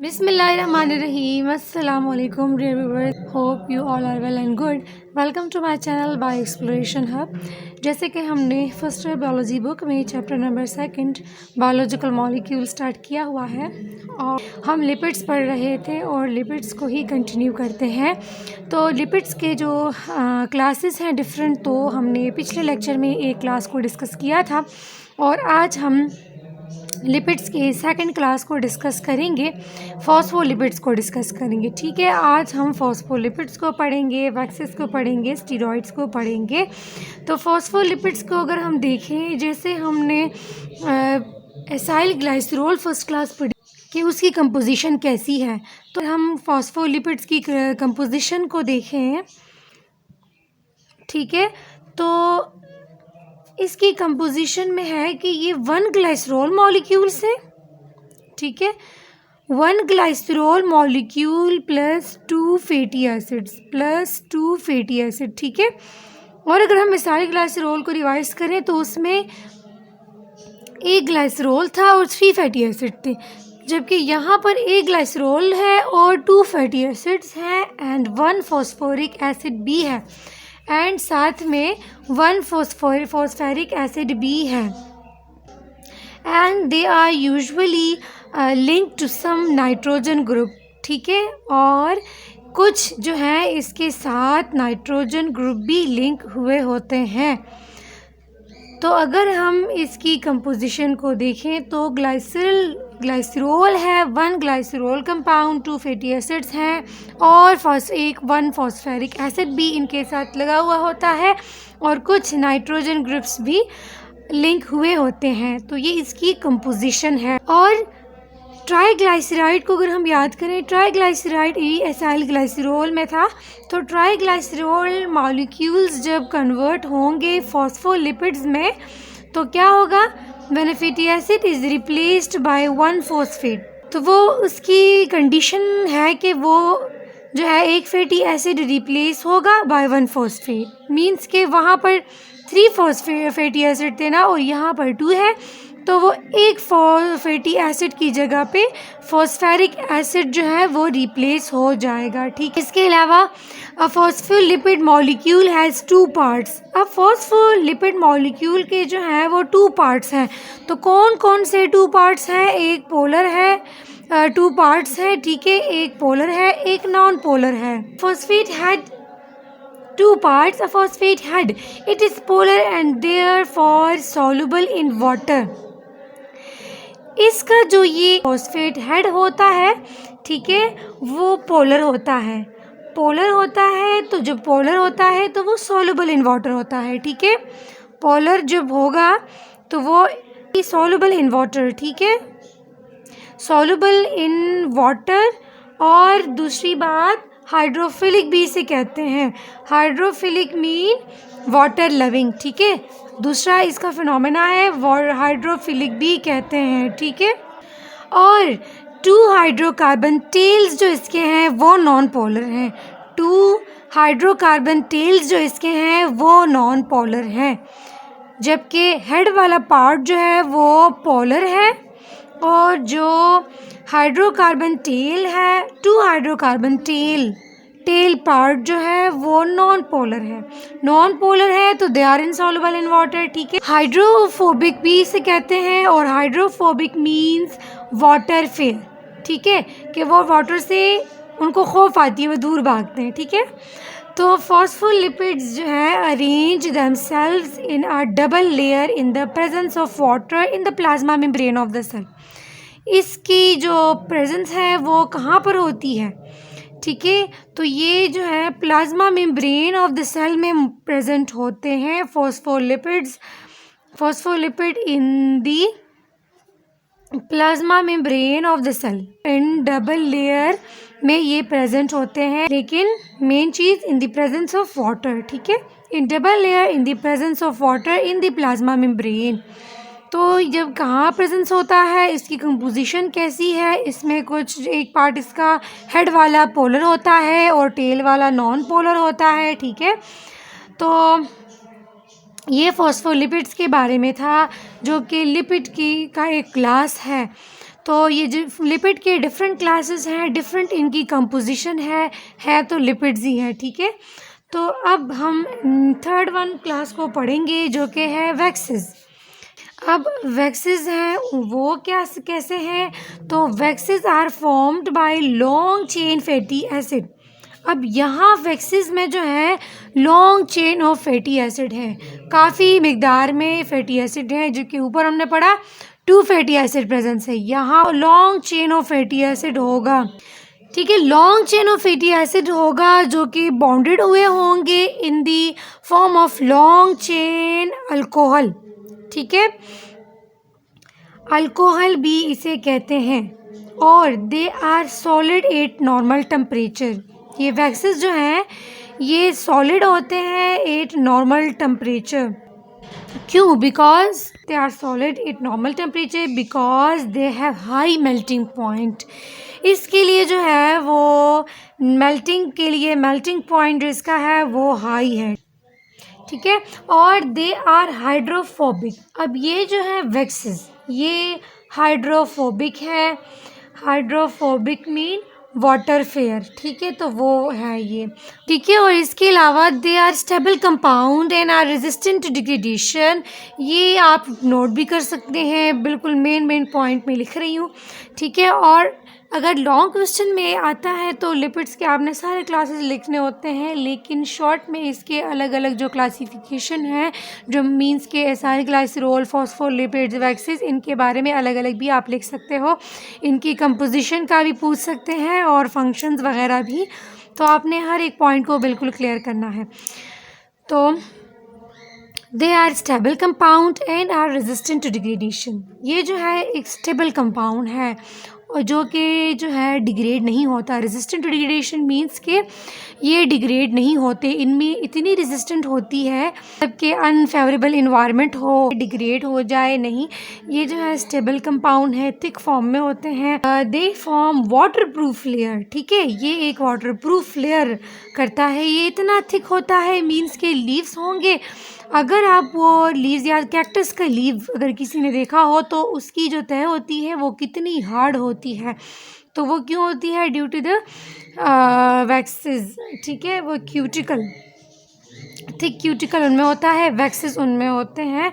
Bismillahirrahmanirrahim. Assalamu alaikum dear viewers. Hope you all are well and good. Welcome to my channel by Exploration Hub. जैसे कि हमने first year biology book में chapter number 2 biological molecule start किया हुआ है और हम lipids पढ़ रहे थे और लिपिड्स को ही कंटिन्यू करते हैं। तो लिपिड्स के जो क्लासेस हैं डिफरेंट, तो हमने पिछले लेक्चर में एक क्लास को डिस्कस किया था और आज हम लिपिड्स के सेकंड क्लास को डिस्कस करेंगे, फॉस्फोलिपिड्स को डिस्कस करेंगे। ठीक है, आज हम फॉस्फोलिपिड्स को पढ़ेंगे, वैक्सेस को पढ़ेंगे, स्टीरॉइड्स को पढ़ेंगे। तो फॉस्फोलिपिड्स को अगर हम देखें, जैसे हमने एसाइल ग्लाइसरॉल फर्स्ट क्लास पढ़ी कि उसकी कंपोजिशन कैसी है, तो हम फॉस्फोलिपिड्स की कंपोजिशन को देखें। ठीक है, तो इसकी कंपोजिशन में है कि ये 1 ग्लाइसरॉल मॉलिक्यूल्स है। ठीक है, 1 glycerol molecule plus 2 fatty acid ठीक है, और अगर हम सारे ग्लाइसरॉल को रिवाइज करें तो उसमें 1 ग्लाइसरॉल था और 3 फैटी एसिड थे, जबकि यहाँ पर 1 ग्लाइसरॉल है और 2 फैटी एसिड्स हैं एंड 1 फॉस्फोरिक एसिड भी है एंड साथ में 1 फॉस्फेरिक एसिड भी है and they are usually link to some nitrogen group. ठीक है, और कुछ जो है इसके साथ नाइट्रोजन ग्रुप भी लिंक हुए होते हैं। तो अगर हम इसकी कंपोजिशन को देखें तो ग्लाइसरॉल है, 1 ग्लाइसरॉल कंपाउंड, 2 फैटी एसिड्स हैं और 1 फॉस्फेरिक एसिड भी इनके साथ लगा हुआ होता है और कुछ नाइट्रोजन ग्रुप्स भी लिंक हुए होते हैं। तो ये इसकी कंपोजिशन है। और ट्राईग्लाइसराइड को अगर हम याद करें, ट्राईग्लाइसराइड एसाइल ग्लाइसरॉल में था। तो ट्राईग्लाइसरॉल मॉलिक्यूल्स जब कन्वर्ट होंगे फॉस्फोलिपिड्स में तो क्या होगा, when a fatty acid is replaced by 1 phosphate, तो वो उसकी कंडीशन है कि वो जो है एक फैटी एसिड रिप्लेस होगा बाय 1 फॉस्फेट। मींस के वहाँ पर 3 फैटी एसिड थे ना और यहाँ पर 2 है, तो वो एक फैटी एसिड की जगह पे फॉस्फेरिक एसिड जो है वो रिप्लेस हो जाएगा। ठीक, इसके अलावा अ फॉस्फोलिपिड मॉलिक्यूल हैज़ 2 पार्ट्स। अब फॉस्फोलिपिड मॉलिक्यूल के जो हैं वो 2 पार्ट्स हैं। तो कौन कौन से 2 पार्ट्स हैं? एक पोलर है, 2 पार्ट्स हैं। ठीक है, एक पोलर है, एक नॉन पोलर है। Phosphate had 2 parts. A phosphate head, it is polar and therefore soluble in water. इसका जो ये फॉस्फेट हेड होता है, ठीक है, वो पोलर होता है। तो जब पोलर होता है तो वो soluble in water होता है। ठीक है, पोलर जब होगा तो वो soluble in water। ठीक है, soluble in water। और दूसरी बात, हाइड्रोफिलिक भी इसे कहते हैं। Hydrophilic mean water loving. ठीक है, दूसरा इसका फिनोमेना है, हाइड्रोफिलिक भी कहते हैं। ठीक है, और 2 हाइड्रोकार्बन टेल्स जो इसके हैं वो नॉन पोलर हैं। 2 हाइड्रोकार्बन टेल्स जो इसके हैं वो नॉन पोलर हैं, जबकि हेड वाला पार्ट जो है वो पोलर है और जो हाइड्रोकार्बन टेल है, 2 हाइड्रोकार्बन टेल पार्ट जो है वो नॉन पोलर है तो they are insoluble in water. ठीक है, हाइड्रोफोबिक भी इसे कहते हैं और हाइड्रोफोबिक मीन्स वाटर फेयर। ठीक है, कि वो वाटर से उनको खौफ आती है, वो दूर भागते हैं। ठीक है, तो फॉस्फोलिपिड्स जो है arrange themselves in a double layer in the presence of water in the plasma membrane of the cell. इसकी जो प्रेजेंस है वो कहाँ पर होती है? ठीक है, तो ये जो है plasma membrane of the cell में प्रेजेंट होते हैं phospholipid in the plasma membrane of the cell in double layer में ये प्रेजेंट होते हैं, लेकिन मेन चीज़ in the presence of water. ठीक है, in double layer in the presence of water in the plasma membrane. तो जब कहाँ प्रेजेंस होता है, इसकी कंपोजिशन कैसी है, इसमें कुछ एक पार्ट इसका हेड वाला पोलर होता है और टेल वाला नॉन पोलर होता है। ठीक है, तो ये फॉस्फोलिपिड्स के बारे में था, जो कि लिपिड का एक क्लास है। तो ये जो लिपिड के डिफरेंट क्लासेस हैं, डिफरेंट इनकी कंपोजिशन है तो लिपिड्स ही है, ठीक है। तो अब हम थर्ड वन क्लास को पढ़ेंगे जो कि है वैक्सेस। अब वैक्सेस हैं वो क्या कैसे हैं, तो waxes are formed by long chain fatty acid. अब यहाँ वैक्सेस में जो है long chain of fatty acid है, काफ़ी मिकदार में फैटी एसिड है, जो कि ऊपर हमने पढ़ा 2 फैटी एसिड प्रेजेंस है, यहाँ long chain of fatty acid होगा, ठीक है। Long chain of fatty acid होगा जो कि बॉन्डेड हुए होंगे in the form of long chain alcohol, ठीक है। अल्कोहल भी इसे कहते हैं, और they are solid at normal temperature. ये वैक्सेस जो हैं ये सॉलिड होते हैं एट नॉर्मल टेम्परेचर। क्यों? Because they are solid at normal temperature because they have high melting point. इसके लिए जो है वो मेल्टिंग के लिए मेल्टिंग पॉइंट जो इसका है वो हाई है, ठीक है। और दे आर हाइड्रोफोबिक। अब ये जो है वैक्सेस ये हाइड्रोफोबिक है। हाइड्रोफोबिक मीन वाटर फेयर, ठीक है, तो वो है ये, ठीक है। और इसके अलावा they are stable compound and are resistant to degradation. ये आप नोट भी कर सकते हैं, बिल्कुल मेन पॉइंट में लिख रही हूँ, ठीक है। और अगर लॉन्ग क्वेश्चन में आता है तो लिपिड्स के आपने सारे क्लासेस लिखने होते हैं, लेकिन शॉर्ट में इसके अलग अलग जो क्लासिफिकेशन है, जो मींस के सारे ग्लाइसरॉल, फॉस्फोलिपिड्स, वैक्सेस, इनके बारे में अलग अलग भी आप लिख सकते हो। इनकी कंपोजिशन का भी पूछ सकते हैं और फंक्शंस वगैरह भी, तो आपने हर एक पॉइंट को बिल्कुल क्लियर करना है। तो they are stable compound and are resistant to degradation. ये जो है एक स्टेबल कंपाउंड है और जो कि जो है डिग्रेड नहीं होता। रेजिस्टेंट टू डिग्रेडेशन मीन्स के ये डिग्रेड नहीं होते, इनमें इतनी रेजिस्टेंट होती है जबकि अनफेवरेबल इन्वायरमेंट हो, डिग्रेड हो जाए नहीं। ये जो है स्टेबल कंपाउंड है, थिक फॉर्म में होते हैं। They form water proof layer, ठीक है, ये एक वाटर प्रूफ लेयर करता है। ये इतना थिक होता है मीन्स के लीव्स होंगे, अगर आप वो लीव्स या कैक्टस का लीव अगर किसी ने देखा हो तो उसकी जो तह होती है वो कितनी हार्ड होती है, तो वो क्यों होती है? ड्यू टू द वैक्सेस, ठीक है। वो क्यूटिकल, थिक क्यूटिकल उनमें होता है, वैक्सेस उनमें होते हैं,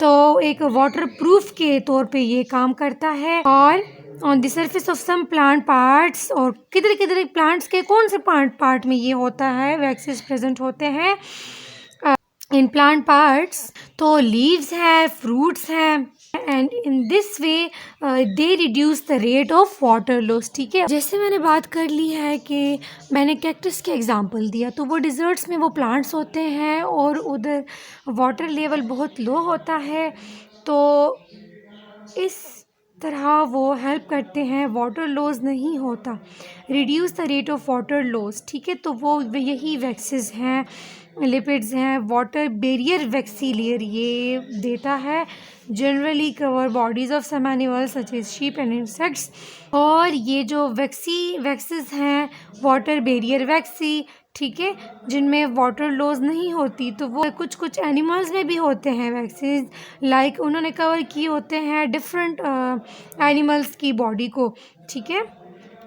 तो एक वाटर प्रूफ के तौर पे ये काम करता है। और on the surface of some plant parts, और किधर किधर प्लांट्स के कौन से पार्ट में ये होता है, वैक्सेस प्रेजेंट होते हैं इन प्लांट पार्ट्स, तो लीव्स है, फ्रूट्स हैं, and in this way they reduce the rate of water loss, ठीक है। जैसे मैंने बात कर ली है कि मैंने कैक्टस के एग्जांपल दिया, तो वो डिज़र्ट्स में वो प्लांट्स होते हैं और उधर वाटर लेवल बहुत लो होता है, तो इस तरह वो हेल्प करते हैं, वाटर लॉस नहीं होता, reduce the rate of water loss, ठीक है। तो वो यही वैक्सेस हैं, लिपिड्स हैं। वाटर बैरियर वैक्सी लेयर ये देता है, generally cover bodies of some animals such as sheep and insects. और ये जो वैक्सेस हैं वाटर बैरियर वैक्सी, ठीक है, जिनमें वाटर लॉस नहीं होती, तो वो कुछ एनिमल्स में भी होते हैं वैक्सीज, लाइक उन्होंने कवर किए होते हैं डिफरेंट एनिमल्स की बॉडी को, ठीक है।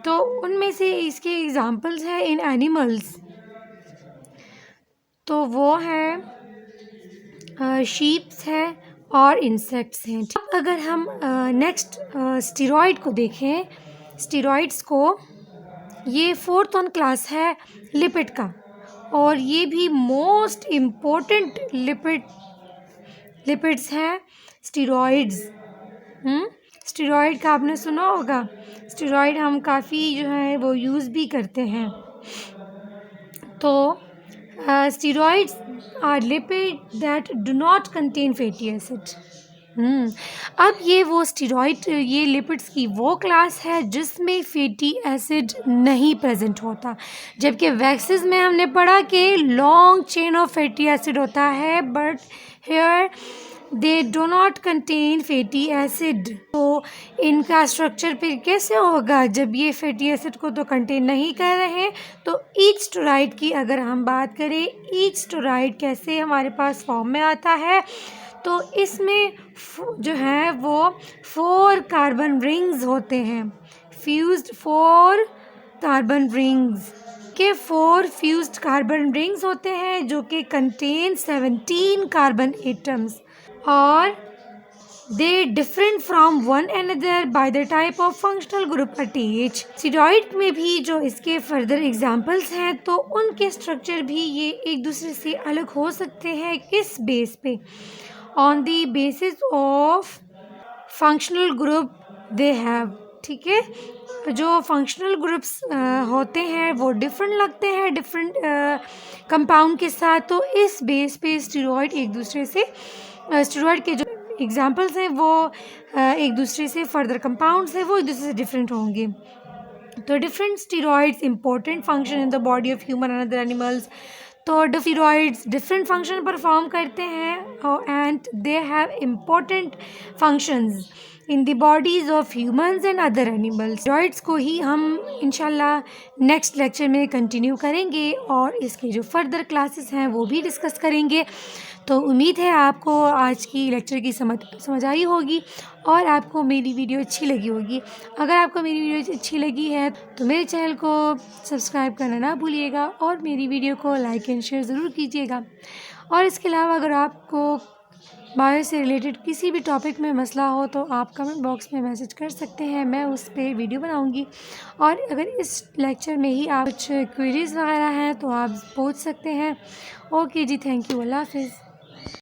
तो उनमें से इसके एग्जांपल्स हैं इन एनिमल्स, तो वो है शीप्स है और इंसेक्ट्स हैं। अब अगर हम नेक्स्ट स्टेरॉइड को देखें, स्टेरॉइड्स को, ये 4th ऑन क्लास है लिपिड का, और ये भी मोस्ट इम्पोर्टेंट लिपिड्स हैं स्टेरॉइड्स। स्टेरॉइड का आपने सुना होगा, स्टेरॉइड हम काफ़ी जो है वो यूज़ भी करते हैं। तो steroids are lipid that do not contain fatty acid. अब ये वो स्टेरॉइड, ये लिपिड्स की वो क्लास है जिसमें फैटी एसिड नहीं प्रेजेंट होता, जबकि वैक्सेस में हमने पढ़ा कि long chain of fatty acid होता है, but here they do not contain fatty acid. तो इनका स्ट्रक्चर फिर कैसे होगा जब ये फैटी एसिड को तो कंटेन नहीं कर रहे। तो ईच स्टेरॉइड की अगर हम बात करें, ईच स्टेरॉइड कैसे हमारे पास फॉर्म में आता है, तो इसमें जो है वो 4 कार्बन रिंग्स होते हैं, फ्यूज्ड 4 कार्बन रिंग्स के 4 फ्यूज्ड कार्बन रिंग्स होते हैं जो कि कंटेन 17 कार्बन एटम्स और they different from one another by the type of functional group attached। Steroid में भी जो इसके फर्दर एग्जांपल्स हैं तो उनके स्ट्रक्चर भी ये एक दूसरे से अलग हो सकते हैं किस बेस पे, on the basis of functional group they have. ठीक है, जो फंक्शनल ग्रुप्स होते हैं वो डिफरेंट लगते हैं डिफरेंट कंपाउंड के साथ, तो इस बेस पे स्टीरॉयड एक दूसरे से स्टीरॉयड के जो एग्जाम्पल्स हैं वो एक दूसरे से फर्दर कंपाउंड्स हैं वो एक दूसरे से डिफरेंट होंगे। तो different steroids important function in the body of human and other animals. तो स्टीरॉयड्स डिफरेंट फंक्शन परफॉर्म करते हैं and they have important functions in the bodies of humans and other animals. Steroids को ही हम इंशाल्लाह next lecture में continue करेंगे और इसके जो फर्दर क्लासेस हैं वो भी डिस्कस करेंगे। तो उम्मीद है आपको आज की लेक्चर की समझ आई होगी और आपको मेरी वीडियो अच्छी लगी होगी। अगर आपको मेरी वीडियो अच्छी लगी है तो मेरे चैनल को सब्सक्राइब करना ना भूलिएगा और मेरी वीडियो को लाइक एंड शेयर ज़रूर कीजिएगा। और इसके अलावा अगर आपको बायो से रिलेटेड किसी भी टॉपिक में मसला हो तो आप कमेंट बॉक्स में मैसेज कर सकते हैं, मैं उस पर वीडियो बनाऊंगी। और अगर इस लेक्चर में ही आप कुछ क्वेरीज़ वगैरह हैं तो आप पूछ सकते हैं। ओके जी, थैंक यू, अल्लाह हाफ़िज़।